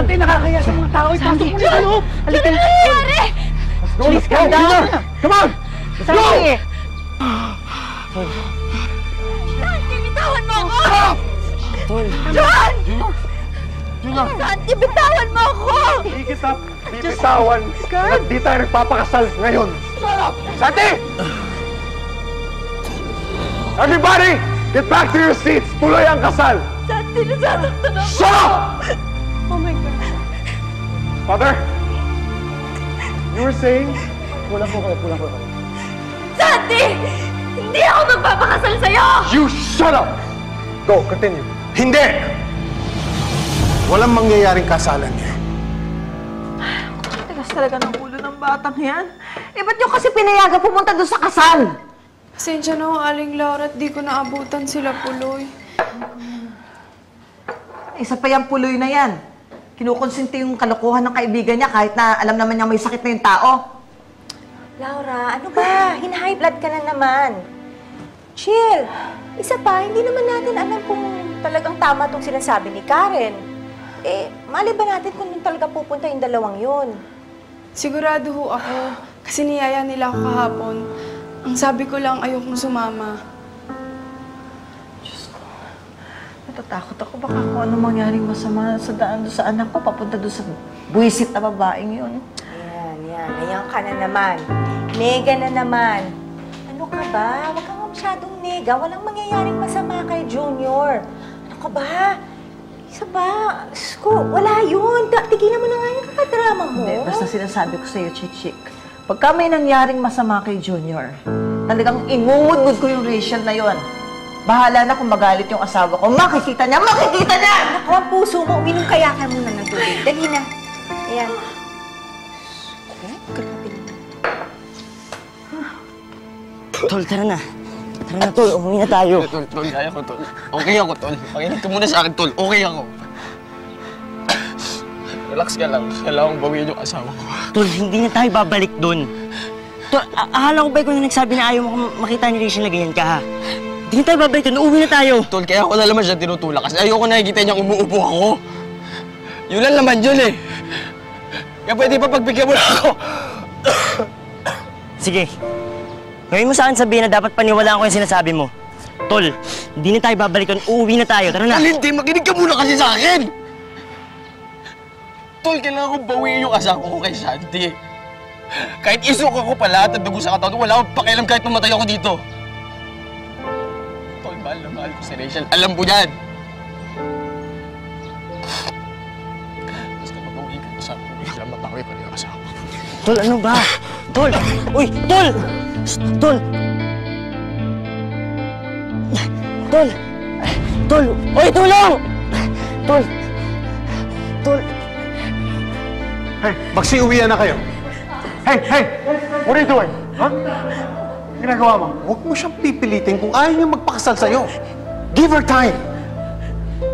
Santi, nakakaya sa mga tao. Ipasok mo na sa loob! Halika na! Nangyayari! Let's go! Come on! Santi! Santi, bitawan mo ako! Tol! John! Junior! Santi, bitawan mo ako! Hindi kita bibitawan at di tayo nagpapakasal ngayon. Santi! Everybody, get back to your seats! Tuloy ang kasal! Santi, nasasaktan ako! Shut up! Oh my God. Father, you were saying? Kulang ko kayo. Santi! Hindi ako magpapakasal sa'yo! You shut up! Go, continue. Hindi! Walang mangyayaring kasalan niya. Tigas talaga ng ulo ng batang yan. Eh, ba't yung kasi pinayagan pumunta doon sa kasal? Pasensya na ho, Aling Laura, at di ko naabutan sila Puloy. Isa pa yung puloy na yan. Kinukonsinti yung kalokohan ng kaibigan niya kahit na alam naman niya may sakit na yung tao. Laura, ano ba? Hina-high blood ka na naman. Chill. Isa pa, hindi naman natin alam kung talagang tama itong sinasabi ni Karen. Eh, mali ba natin kung doon talaga pupunta yung dalawang yun? Sigurado ho ako, kasi niyaya nila ako kahapon. Ang sabi ko lang, ayokong sumama. Diyos ko. Natatakot ako baka kung ano mangyaring masama sa daan doon sa anak ko, papunta doon sa buwisit na babaeng yun. Yan. Ayan ka na naman. Nega na naman. Ano ka ba? Huwag kang masyadong nega. Walang mangyayaring masama kay Junior. Ano ka ba? Isa ba? Sko, wala yun. Tigilan mo na nga yung kakadrama mo. Hindi, basta sinasabi ko sa'yo, Chichik. Pagka may nangyaring masama kay Junior, talagang ingungudgud ko yung Rachel na yon. Bahala na kung magalit yung asawa ko. Makikita niya! Makikita niya! Naku, ang puso mo. Uminom kaya ka muna ng tubig. Dali na. Ayan. Tol, tara na. Tara na, Tol. Umuwi na tayo. Tol, kaya ko, Tol. Okay ako, Tol. Pakinig ka muna sa akin, Tol. Okay ako. Relax ka lang. Kailangan kong bawiin yung asawa ko. Tol, hindi na tayo babalik doon. Tol, akala ko ba ikaw na nagsabi na ayaw mo makita ni Rachel na ganyan ka, ha? Hindi na tayo babalik doon. Uuwi na tayo. Tol, kaya ako na naman siya tinutulak kasi ayoko nakikita niyang umuupo ako. Yun lang naman yun eh. Kaya pwede pa pagbigyan mo na ako. Sige. Ngayon mo sa akin sabihin na dapat paniwalaan ko yung sinasabi mo. Tol, hindi na tayo babalik doon. Uuwi na tayo. Tara na. Tol, hindi. Makinig ka muna kasi sa akin. Tol, kailangan kong bawiin yung asawa ko kay Shanti. Kahit isok ako pala at dugo sa katawan, wala akong pakialam kahit mamatay ako dito. Tol, mahal na mahal ko si Rachel. Alam mo yan. Basta mabawiin ka sa akin. Kailan matawi ko na yung asawa ko. Tol, ano ba? Tol! Uy, Tol! Tol! Tol! Tol! Uy, tulong! Tol! Tol! Hey, magsiuwian na kayo. Hey! What are you doing? Huh? Ginagawa mo? Huwag mo siyang pipilitin kung ayaw niya magpakasal sa'yo. Give her time.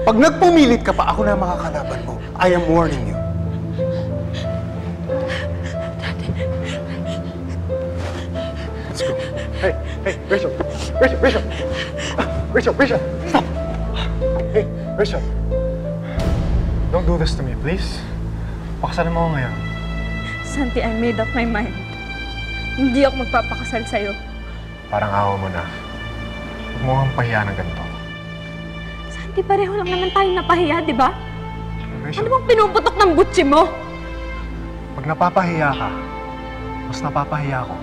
Pag nagpumilit ka pa, ako na makakalaban mo. I am warning you. Let's go. Hey, Rachel! Rachel, stop! Hey, Rachel. Don't do this to me, please. Pakasalan mo ako ngayon. Santi, I made up my mind. Hindi ako magpapakasal sa'yo. Parang awa mo na. Huwag mo kang pahiya ng ganito. Santi, pareho lang naman tayo napahiya, di ba? Rachel, Ano bang pinuputok ng butsi mo? pag napapahiya ka, mas napapahiya ako.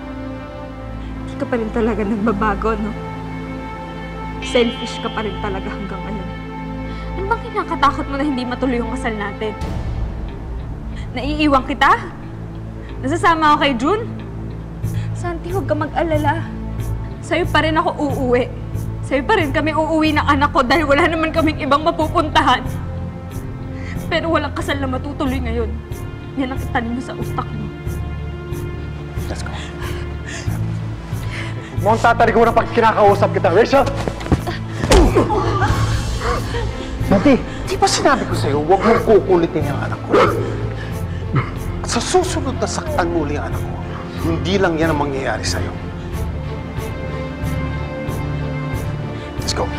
Hindi ka pa rin talaga nagbabago, no? Selfish ka pa rin talaga hanggang ngayon. Ano bang kinakatakot mo na hindi matuloy yung kasal natin? Naiiwan kita? Nasasama ako kay June? Santi, huwag ka mag-alala. Sa'yo pa rin ako uuwi. Sa'yo pa rin kami uuwi ng anak ko dahil wala naman kaming ibang mapupuntahan. Pero walang kasal na matutuloy ngayon. Yan ang itanim mo sa utak mo. Let's go. Huwag mo ang tatariguran pag kinakausap kita, Rachel! Santi, di ba sinabi ko sa'yo, huwag mong kukulitin ang anak ko? At sa susunod na saktan mo uli ang anak ko, hindi lang yan ang mangyayari sa'yo. Let's go.